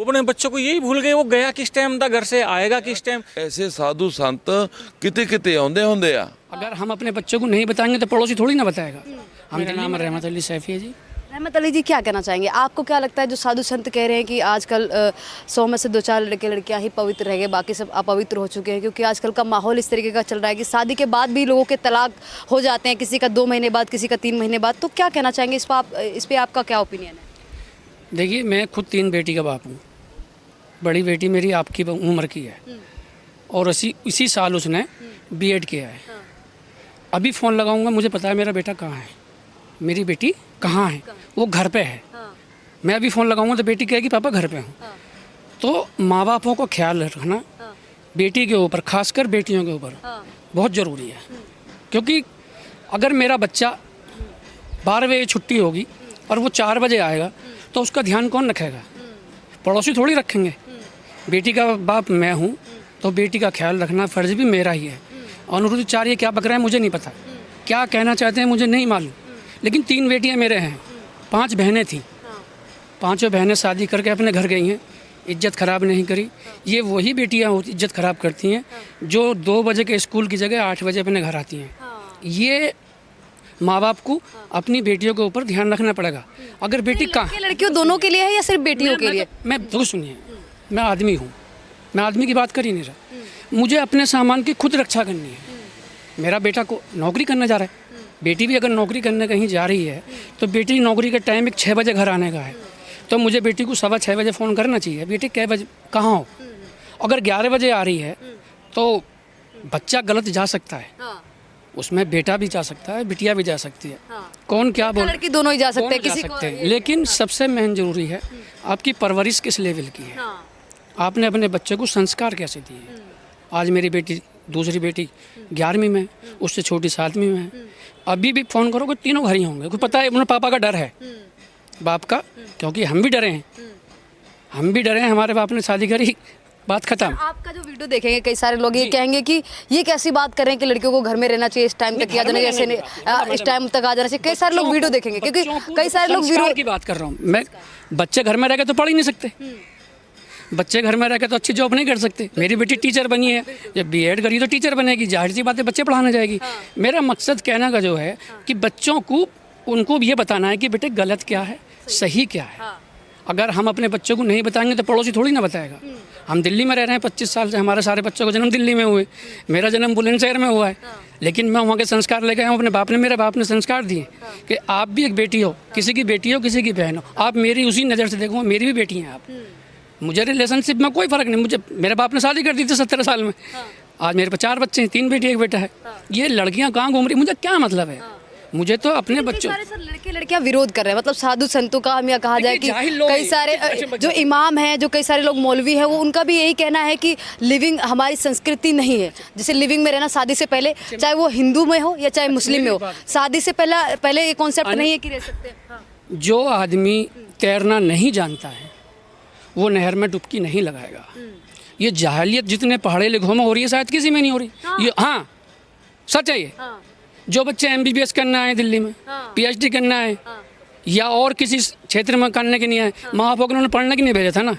वो अपने बच्चों को यही भूल गए, वो गया किस टाइम था घर से, आएगा किस टाइम। ऐसे साधु संत किते किते आउंदे हुंदे आ। अगर हम अपने बच्चों को नहीं बताएंगे तो पड़ोसी थोड़ी ना बताएगा। मेरा नाम रहमत अली सैफी है जी। रहमत अली जी, क्या कहना चाहेंगे? आपको क्या लगता है जो साधु संत कह रहे हैं कि आजकल 100 में से 2-4 लड़के लड़कियां ही पवित्र रह गए, बाकी सब अपवित्र हो चुके हैं, क्योंकि आजकल का माहौल इस तरीके का चल रहा है कि शादी के बाद भी लोगों के तलाक हो जाते हैं, किसी का 2 महीने बाद, किसी का 3 महीने बाद। तो क्या कहना चाहेंगे इस पर आपका क्या ओपिनियन है? देखिए, मैं खुद 3 बेटी का बाप हूँ। बड़ी बेटी मेरी आपकी उम्र की है और इसी साल उसने बीएड किया है। अभी फ़ोन लगाऊंगा, मुझे पता है मेरा बेटा कहाँ है, मेरी बेटी कहाँ है, वो घर पे है। मैं अभी फ़ोन लगाऊंगा तो बेटी कहेगी पापा घर पे हूँ। तो माँ बापों को ख्याल रखना बेटी के ऊपर, खासकर बेटियों के ऊपर बहुत ज़रूरी है। क्योंकि अगर मेरा बच्चा 12 बजे छुट्टी होगी और वो 4 बजे आएगा तो उसका ध्यान कौन रखेगा? पड़ोसी थोड़ी रखेंगे। बेटी का बाप मैं हूँ तो बेटी का ख्याल रखना फ़र्ज़ भी मेरा ही है। अनुरुद्धाचार्य क्या बक रहा है मुझे नहीं पता, क्या कहना चाहते हैं मुझे नहीं मालूम, लेकिन 3 बेटियां मेरे हैं, 5 बहनें थीं। 5 बहनें शादी करके अपने घर गई हैं, इज्जत ख़राब नहीं करी। ये वही बेटियां इज्जत ख़राब करती हैं जो 2 बजे के स्कूल की जगह 8 बजे अपने घर आती हैं। ये माँ बाप को अपनी बेटियों के ऊपर ध्यान रखना पड़ेगा। अगर बेटी लड़कियों दोनों के लिए है या सिर्फ बेटियों के लिए? मैं तो सुनिए, मैं आदमी हूँ, मैं आदमी की बात कर ही नहीं रहा। मुझे अपने सामान की खुद रक्षा करनी है। मेरा बेटा को नौकरी करने जा रहा है, बेटी भी अगर नौकरी करने कहीं जा रही है तो बेटी नौकरी का टाइम 6 बजे घर आने का है, तो मुझे बेटी को 6:15 बजे फ़ोन करना चाहिए, बेटी कै बजे कहाँ हो। अगर 11 बजे आ रही है तो बच्चा गलत जा सकता है, उसमें बेटा भी जा सकता है, बिटिया भी जा सकती है। कौन क्या बोल, लड़की दोनों ही जा सकते हैं, किसी सकते हैं। लेकिन सबसे मेन जरूरी है आपकी परवरिश किस लेवल की है, आपने अपने बच्चे को संस्कार कैसे दिए। आज मेरी बेटी, दूसरी बेटी 11वीं में, उससे छोटी 7वीं में है। अभी भी फ़ोन करोगे तीनों घर ही होंगे। कुछ पता है उन्हें पापा का डर है, बाप का, क्योंकि हम भी डरे हैं, हमारे बाप ने शादी करी, बात खत्म। आपका जो वीडियो देखेंगे कई सारे लोग ये कहेंगे कि ये कैसी बात कर रहे हैं कि लड़कियों को घर में रहना चाहिए, इस टाइम तक किया जाना, जैसे इस टाइम तक आ जाना चाहिए। कई सारे लोग वीडियो देखेंगे क्योंकि कई सारे लोग विरोध की बात कर रहा हूँ मैं। बच्चे घर में रह के तो पढ़ ही नहीं सकते, बच्चे घर में रह के तो अच्छी जॉब नहीं कर सकते। मेरी बेटी टीचर बनी है, जब बीएड करी तो टीचर बनेगी, जाहिर सी बात है बच्चे पढ़ाने जाएगी। मेरा मकसद कहने का जो है कि बच्चों को, उनको ये बताना है कि बेटे गलत क्या है, सही क्या है। अगर हम अपने बच्चों को नहीं बताएंगे तो पड़ोसी थोड़ी ना बताएगा। हम दिल्ली में रह रहे हैं 25 साल से, हमारे सारे बच्चों को जन्म दिल्ली में हुए, मेरा जन्म बुलंदशहर में हुआ है, लेकिन मैं वहाँ के संस्कार लेके आया हूँ। अपने बाप ने, मेरे बाप ने संस्कार दिए कि आप भी एक बेटी हो, किसी की बेटी हो, किसी की बहन हो, आप मेरी उसी नज़र से देखो, मेरी भी बेटी हैं आप। मुझे रिलेशनशिप में कोई फ़र्क नहीं, मुझे मेरे बाप ने शादी कर दी थी 17 साल में। आज मेरे पास 4 बच्चे हैं, 3 बेटी 1 बेटा है। ये लड़कियाँ कहाँ घूम रही, मुझे क्या मतलब है? मुझे तो अपने बच्चों, लड़के लड़कियां विरोध कर रहे हैं, मतलब साधु संतों का हम या कहा जाए कि कई सारे जो इमाम हैं, जो कई सारे लोग मौलवी हैं, वो उनका भी यही कहना है कि लिविंग हमारी संस्कृति नहीं है। जैसे लिविंग में रहना शादी से पहले, चाहे वो हिंदू में हो या चाहे मुस्लिम में हो, शादी से पहले ये कॉन्सेप्ट नहीं है कि रह सकते। जो आदमी तैरना नहीं जानता है वो नहर में डुबकी नहीं लगाएगा। ये जाहिलियत जितने पहाड़े लिखों में हो रही है शायद किसी में नहीं हो रही। ये हाँ सच है। ये जो बच्चे MBBS करना है दिल्ली में, PhD करना है या और किसी क्षेत्र में करने के नहीं है, माँ बाप को उन्होंने पढ़ने के नहीं भेजा था ना,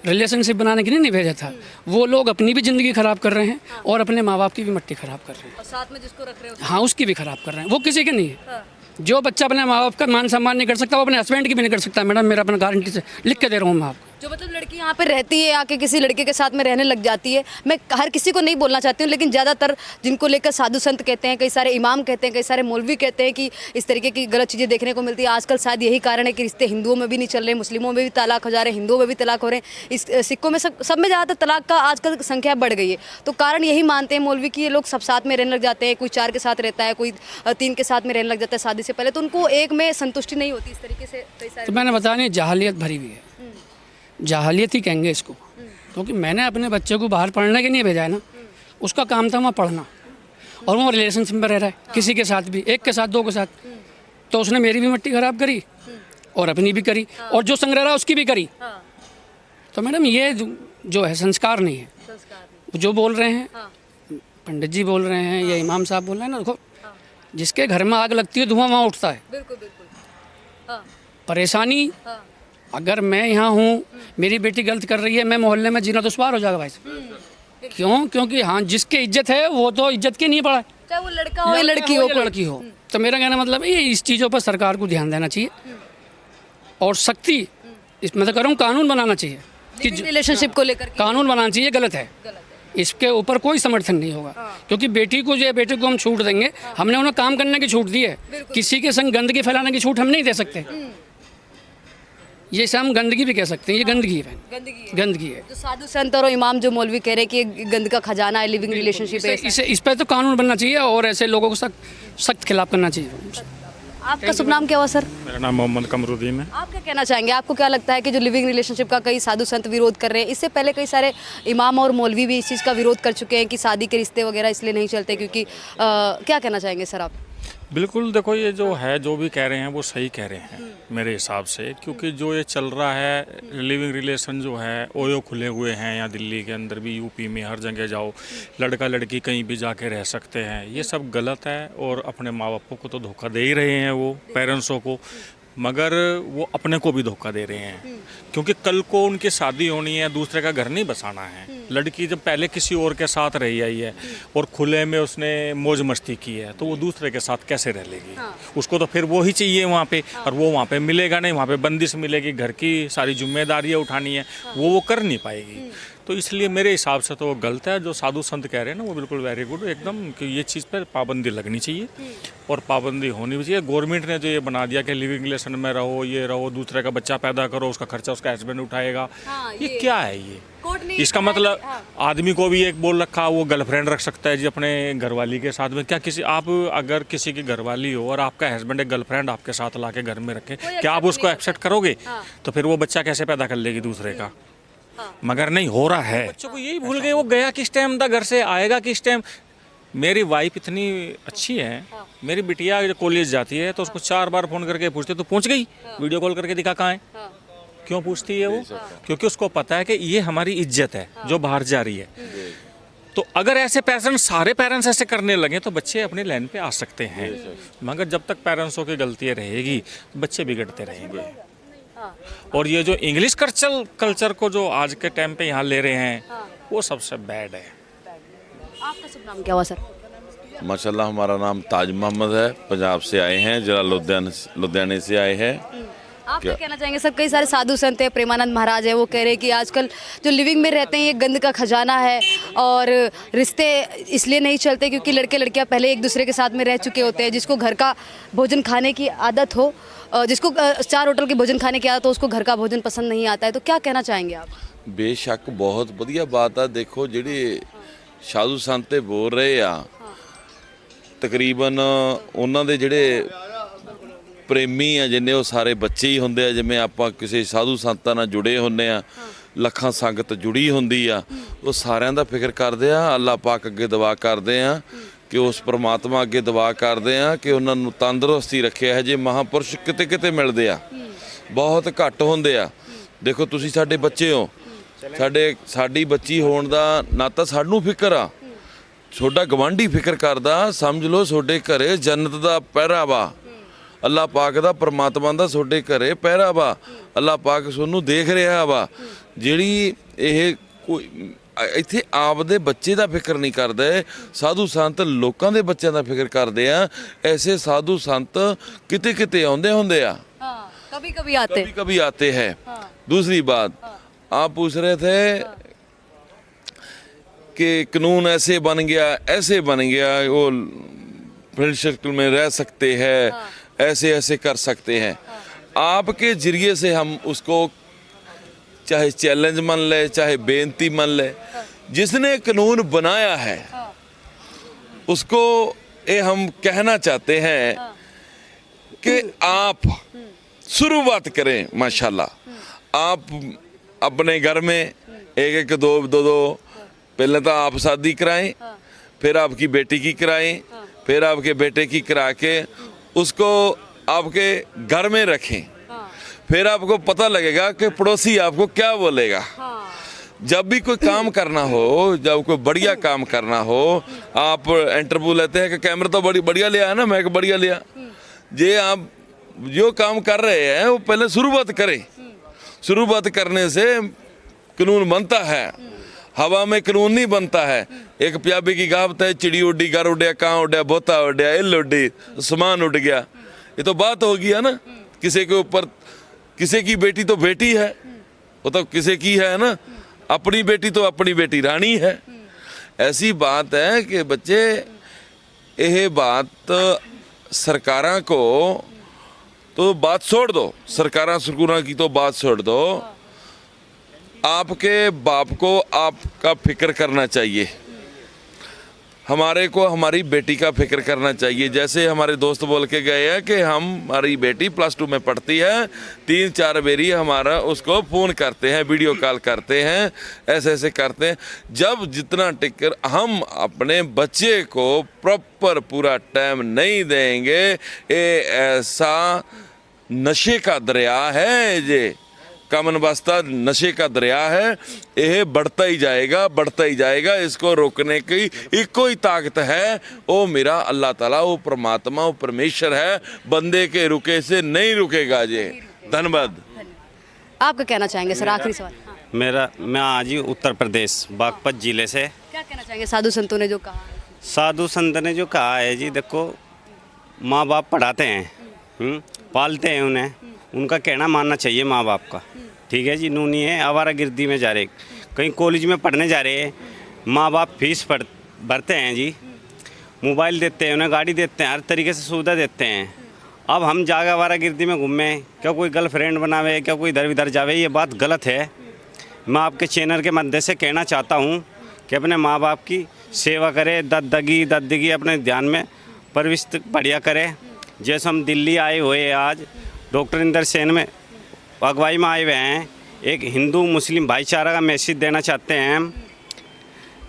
रिलेशनशिप बनाने के लिए नहीं भेजा था। वो लोग अपनी भी ज़िंदगी ख़राब कर रहे हैं और अपने माँ बाप की भी मिट्टी ख़राब कर रहे हैं, और साथ में जिसको रख रहे हो हाँ उसकी भी ख़राब कर रहे हैं। वो किसी के नहीं है। जो बच्चा अपने माँ बाप का मान सम्मान नहीं कर सकता वो अपने हस्बैंड की भी नहीं कर सकता। मैडम, मेरा अपना गारंटी से लिख के दे रहा हूँ मैं आपको। जो मतलब लड़की यहाँ पे रहती है, आके किसी लड़के के साथ में रहने लग जाती है, मैं हर किसी को नहीं बोलना चाहती हूँ, लेकिन ज़्यादातर जिनको लेकर साधु संत कहते हैं, कई सारे इमाम कहते हैं, कई सारे मौलवी कहते हैं कि इस तरीके की गलत चीज़ें देखने को मिलती है। आजकल शायद यही कारण है कि रिश्ते हिंदुओं में भी नहीं चल रहे, मुस्लिमों में भी तलाक हो जा रहे हैं, हिंदुओं में भी तलाक हो रहे हैं, इस सिखों में सब में ज़्यादातर तलाक का आजकल संख्या बढ़ गई है। तो कारण यही मानते हैं मौलवी कि ये लोग सब साथ में रहने लग जाते हैं, कोई 4 के साथ रहता है, कोई 3 के साथ में रहने लग जाता है शादी से पहले, तो उनको एक में संतुष्टि नहीं होती। इस तरीके से कई सारे, तो मैंने बताया नहीं, जहालियत भरी हुई है, जहालियत ही कहेंगे इसको। क्योंकि मैंने अपने बच्चे को बाहर पढ़ने के लिए भेजा है ना, उसका काम था वहाँ पढ़ना, और वो रिलेशनशिप में रह रहा है किसी के साथ भी, 1 के साथ 2 के साथ, तो उसने मेरी भी मिट्टी ख़राब करी और अपनी भी करी और जो संग रह रहा उसकी भी करी। तो मैडम ये जो है संस्कार नहीं है। जो बोल रहे हैं पंडित जी बोल रहे हैं या इमाम साहब बोल रहे हैं ना, देखो जिसके घर में आग लगती है धुआं वहाँ उठता है। बिल्कुल बिल्कुल। परेशानी अगर मैं यहाँ हूँ, मेरी बेटी गलत कर रही है, मैं मोहल्ले में जीना दुश्वार हो जाएगा भाई साहब। क्यों? क्योंकि हाँ, जिसकी इज्जत है वो तो इज्जत के नहीं पड़ा है, चाहे वो लड़का हो या लड़की हो, कोई। लड़की हो। तो मेरा कहना मतलब ये इस चीज़ों पर सरकार को ध्यान देना चाहिए और सख्ती, इस मैं तो कह रहा हूँ कानून बनाना चाहिए कि रिलेशनशिप को लेकर के कानून बनाना चाहिए। गलत है, इसके ऊपर कोई समर्थन नहीं होगा। क्योंकि बेटी को हम छूट देंगे, हमने उन्हें काम करने की छूट दी है, किसी के संग गंदगी फैलाने की छूट हम नहीं दे सकते। ये से हम गंदगी भी कह सकते हैं, ये गंदगी है, गंदगी है। जो साधु संत और इमाम जो मौलवी कह रहे हैं कि ये गंद का खजाना है, लिविंग रिलेशनशिप है, इस पर तो कानून बनना चाहिए और ऐसे लोगों को सख्त खिलाफ करना चाहिए। आपका शुभ नाम क्या हुआ सर? मेरा नाम मोहम्मद कमरुद्दीन है। आप क्या कहना चाहेंगे? आपको क्या लगता है कि जो लिविंग रिलेशनशिप का कई साधु संत विरोध कर रहे हैं, इससे पहले कई सारे इमाम और मौलवी भी इस चीज़ का विरोध कर चुके हैं कि शादी के रिश्ते वगैरह इसलिए नहीं चलते क्योंकि क्या कहना चाहेंगे सर आप? बिल्कुल, देखो ये जो है, जो भी कह रहे हैं वो सही कह रहे हैं मेरे हिसाब से, क्योंकि जो ये चल रहा है लिविंग रिलेशन जो है ओयो खुले हुए हैं। यहाँ दिल्ली के अंदर भी, यूपी में, हर जगह जाओ, लड़का लड़की कहीं भी जाके रह सकते हैं। ये सब गलत है और अपने माँ बापों को तो धोखा दे ही रहे हैं वो, पेरेंट्सों को, मगर वो अपने को भी धोखा दे रहे हैं। क्योंकि कल को उनकी शादी होनी है, दूसरे का घर नहीं बसाना है। लड़की जब पहले किसी और के साथ रही आई है और खुले में उसने मौज मस्ती की है, तो वो दूसरे के साथ कैसे रह लेगी? उसको तो फिर वो ही चाहिए वहाँ पे, और वो वहाँ पे मिलेगा नहीं। वहाँ पे बंदिश मिलेगी, घर की सारी जिम्मेदारियाँ उठानी है, वो कर नहीं पाएगी। तो इसलिए मेरे हिसाब से तो वो गलत है। जो साधु संत कह रहे हैं ना, वो बिल्कुल वेरी गुड एकदम, कि ये चीज़ पर पाबंदी लगनी चाहिए और पाबंदी होनी भी चाहिए। गवर्नमेंट ने जो ये बना दिया कि लिविंग रिलेशन में रहो, ये रहो, दूसरे का बच्चा पैदा करो, उसका खर्चा उसका हस्बैंड उठाएगा, ये क्या है? ये इसका मतलब आदमी को भी एक बोल रखा, वो गर्लफ्रेंड रख सकता है जी अपने घरवाली के साथ में। क्या किसी, आप अगर किसी की घरवाली हो और आपका हस्बैंड एक गर्लफ्रेंड आपके साथ ला के घर में रखे, क्या आप उसको एक्सेप्ट करोगे? तो फिर वो बच्चा कैसे पैदा कर लेगी दूसरे का? मगर नहीं हो रहा है। बच्चों को यही भूल गए वो गया किस टाइम था, घर से आएगा किस टाइम। मेरी वाइफ इतनी अच्छी है, मेरी बिटिया जब कॉलेज जाती है तो उसको 4 बार फोन करके पूछते तो पहुंच गई, वीडियो कॉल करके दिखा कहाँ है। क्यों पूछती है वो? क्योंकि उसको पता है कि ये हमारी इज्जत है जो बाहर जा रही है। तो अगर ऐसे पेरेंट्स, सारे पेरेंट्स ऐसे करने लगे तो बच्चे अपनी लाइन पे आ सकते हैं। मगर जब तक पेरेंट्सों की गलतियाँ रहेगी तो बच्चे बिगड़ते रहेंगे। और ये जो इंग्लिश कल्चर को जो आज के टाइम पे यहाँ ले रहे हैं, वो सबसे बैड है। आपका शुभ नाम क्या हुआ सर? माशाल्लाह, हमारा नाम ताज मोहम्मद है, पंजाब से आए हैं, जिला लुधियाने से आए हैं। आप क्या कहना चाहेंगे सर? कई सारे साधु संत हैं, प्रेमानंद महाराज है, वो कह रहे हैं कि आजकल जो लिविंग में रहते हैं ये गंद का खजाना है और रिश्ते इसलिए नहीं चलते क्योंकि लड़के लड़कियां पहले एक दूसरे के साथ में रह चुके होते हैं। जिसको घर का भोजन खाने की आदत हो, जिसको 4 होटल के भोजन खाने की आदत हो, उसको घर का भोजन पसंद नहीं आता है। तो क्या कहना चाहेंगे आप? बेशक बहुत ਵਧੀਆ ਬਾਤ ਆ। ਦੇਖੋ ਜਿਹੜੇ ਸਾਧੂ ਸੰਤ ਬੋਲ ਰਹੇ ਆ, ਤਕਰੀਬਨ ਉਹਨਾਂ ਦੇ ਜਿਹੜੇ ਪ੍ਰੇਮੀ ਆ ਜਿੰਨੇ, ਉਹ ਸਾਰੇ ਬੱਚੇ ਹੀ ਹੁੰਦੇ ਆ। ਜਿਵੇਂ ਆਪਾਂ ਕਿਸੇ ਸਾਧੂ ਸੰਤਾਂ ਨਾਲ ਜੁੜੇ ਹੁੰਦੇ ਆ, ਲੱਖਾਂ ਸੰਗਤ ਜੁੜੀ ਹੁੰਦੀ ਆ, ਉਹ ਸਾਰਿਆਂ ਦਾ ਫਿਕਰ ਕਰਦੇ ਆ। ਅੱਲਾਹ ਪਾਕ ਅੱਗੇ ਦੁਆ ਕਰਦੇ ਆ ਕਿ ਉਸ ਪਰਮਾਤਮਾ ਅੱਗੇ ਦੁਆ ਕਰਦੇ ਆ ਕਿ ਉਹਨਾਂ ਨੂੰ ਤੰਦਰੁਸਤੀ ਰੱਖੇ। ਇਹ ਜੇ ਮਹਾਂਪੁਰਸ਼ ਕਿਤੇ ਕਿਤੇ ਮਿਲਦੇ ਆ, ਬਹੁਤ ਘੱਟ ਹੁੰਦੇ ਆ। ਦੇਖੋ ਤੁਸੀਂ ਸਾਡੇ ਬੱਚੇ ਹੋ, ਸਾਡੀ ਬੱਚੀ ਹੋਣ ਦਾ ਨਾ ਤਾਂ ਸਾਨੂੰ ਫਿਕਰ ਆ, ਤੁਹਾਡਾ ਗਵਾਂਢੀ ਫਿਕਰ ਕਰਦਾ। ਸਮਝ ਲਓ ਤੁਹਾਡੇ ਘਰੇ ਜੰਨਤ ਦਾ ਪਹਿਰਾ ਵਾ, ਅੱਲਾਹ ਪਾਕ ਦਾ, ਪਰਮਾਤਮਾ ਦਾ ਤੁਹਾਡੇ ਘਰੇ ਪਹਿਰਾ ਵਾ। ਅੱਲਾਹ ਪਾਕ ਤੁਹਾਨੂੰ ਦੇਖ ਰਿਹਾ ਵਾ। ਜਿਹੜੀ ਇਹ ਕੋਈ ਇੱਥੇ ਆਪਦੇ ਬੱਚੇ ਦਾ ਫਿਕਰ ਨਹੀਂ ਕਰਦੇ, ਸਾਧੂ ਸੰਤ ਲੋਕਾਂ ਦੇ ਬੱਚਿਆਂ ਦਾ ਫਿਕਰ ਕਰਦੇ ਆ। ਐਸੇ ਸਾਧੂ ਸੰਤ ਕਿਤੇ ਕਿਤੇ ਆਉਂਦੇ ਹੁੰਦੇ ਆ, कभी कभी आते हैं। दूसरी बात, आप पूछ रहे थे कि कानून ऐसे बन गया, वो फ्रेंड सर्कल में रह सकते हैं, ऐसे कर सकते हैं। आपके जरिए से हम उसको चाहे चैलेंज मान ले, चाहे बेनती मान ले, जिसने कानून बनाया है उसको ये हम कहना चाहते हैं कि आप शुरुआत करें। माशाल्लाह, आप अपने घर में एक दो पहले तो आप शादी कराएं, फिर आपकी बेटी की कराएं, फिर आपके बेटे की करा के उसको आपके घर में रखें। फिर आपको पता लगेगा कि पड़ोसी आपको क्या बोलेगा। जब भी कोई काम करना हो, जब कोई बढ़िया काम करना हो, आप इंटरव्यू लेते हैं कि कैमरा तो बढ़िया लिया है ना, मैं बढ़िया लिया। ये आप जो काम कर रहे हैं वो पहले शुरुआत करें, शुरुआत करने से कानून बनता है, हवा में कानून नहीं बनता है। एक पंजाबी की कहावत है, चिड़ी उड्डी घर उड्या, कां उड्या, बोता उड्या, इल उड्डी, समान उड़ गया। ये तो बात हो गई है ना, किसी के ऊपर, किसी की बेटी तो बेटी है, वो तो किसी की है ना, अपनी बेटी तो अपनी बेटी रानी है। ऐसी बात है कि बच्चे, यह बात सरकारां को तो बात छोड़ दो, सरकारां सुरकुरां की तो बात छोड़ दो, आपके बाप को आपका फिक्र करना चाहिए, हमारे को हमारी बेटी का फिक्र करना चाहिए। जैसे हमारे दोस्त बोल के गए हैं कि हमारी बेटी +2 में पढ़ती है, 3-4 बेरी हमारा उसको फ़ोन करते हैं, वीडियो कॉल करते हैं, ऐसे ऐसे करते हैं। जब जितना टिकर हम अपने बच्चे को प्रॉपर पूरा टाइम नहीं देंगे, ये ऐसा नशे का दरिया है, ये कमन वास्ता नशे का दरिया है, यह बढ़ता ही जाएगा, बढ़ता ही जाएगा। इसको रोकने की एक कोई ताकत है, वो मेरा अल्लाह ताला, वो परमात्मा, वो परमेश्वर है, बंदे के रुके से नहीं रुकेगा जी। धन्यवाद। आप क्या कहना चाहेंगे सर, आखिरी सवाल? हाँ। मैं आज ही उत्तर प्रदेश बागपत जिले से। क्या कहना चाहेंगे साधु संतों ने जो कहा है? साधु संत ने जो कहा है जी, देखो माँ बाप पढ़ाते हैं, पालते हैं उन्हें, उनका कहना मानना चाहिए माँ बाप का, ठीक है जी। नूनी है आवारागर्दी में जा रहे, कहीं कॉलेज में पढ़ने जा रहे हैं, माँ बाप फीस भरते हैं जी, मोबाइल देते हैं उन्हें, गाड़ी देते हैं, हर तरीके से सुविधा देते हैं। अब हम जाके आवारागर्दी में घूमें, क्या कोई गर्लफ्रेंड बनावे, क्या कोई इधर उधर जावे, ये बात गलत है। मैं आपके चैनल के माध्यम से कहना चाहता हूँ कि अपने माँ बाप की सेवा करें, दादी अपने ध्यान में परवरिश बढ़िया करें। जैसे हम दिल्ली आए हुए आज डॉक्टर इंदर सेन में अगुवाई में आए हुए हैं, एक हिंदू मुस्लिम भाईचारा का मैसेज देना चाहते हैं।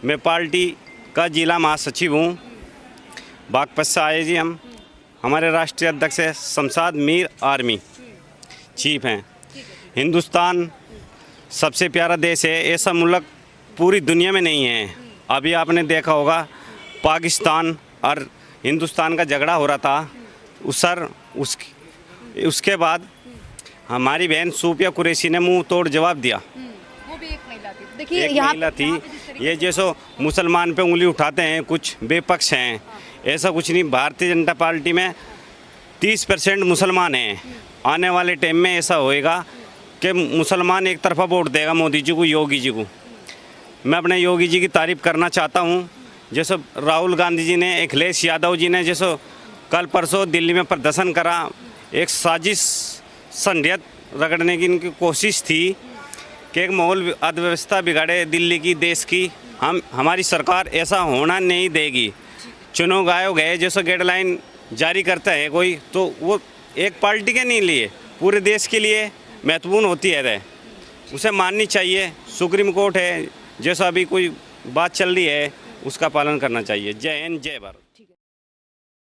मैं पार्टी का जिला महासचिव हूँ, बागपत से आए जी हम। हमारे राष्ट्रीय अध्यक्ष है शमशाद मीर आर्मी चीफ हैं। हिंदुस्तान सबसे प्यारा देश है, ऐसा मुल्क पूरी दुनिया में नहीं है। अभी आपने देखा होगा पाकिस्तान और हिंदुस्तान का झगड़ा हो रहा था, उसके बाद हमारी बहन सूफिया कुरैशी ने मुंह तोड़ जवाब दिया। वो भी एक महिला थी। देखिए एक महिला थी। ये जैसो मुसलमान पे उंगली उठाते हैं कुछ बेपक्ष हैं, ऐसा कुछ नहीं। भारतीय जनता पार्टी में 30% मुसलमान हैं। आने वाले टाइम में ऐसा होएगा कि मुसलमान एक तरफा वोट देगा मोदी जी को, योगी जी को। मैं अपने योगी जी की तारीफ़ करना चाहता हूँ। जैसे राहुल गांधी जी ने, अखिलेश यादव जी ने जैसे कल परसों दिल्ली में प्रदर्शन करा, एक साजिश संडियत रगड़ने की इनकी कोशिश थी कि एक माहौल अर्थव्यवस्था बिगाड़े दिल्ली की, देश की। हमारी सरकार ऐसा होना नहीं देगी। चुनाव आयोग है जैसे गाइडलाइन जारी करता है कोई, तो वो एक पार्टी के नहीं लिए, पूरे देश के लिए महत्वपूर्ण होती है, उसे माननी चाहिए। सुप्रीम कोर्ट है, जैसा अभी कोई बात चल रही है उसका पालन करना चाहिए। जय हिंद, जय भारत।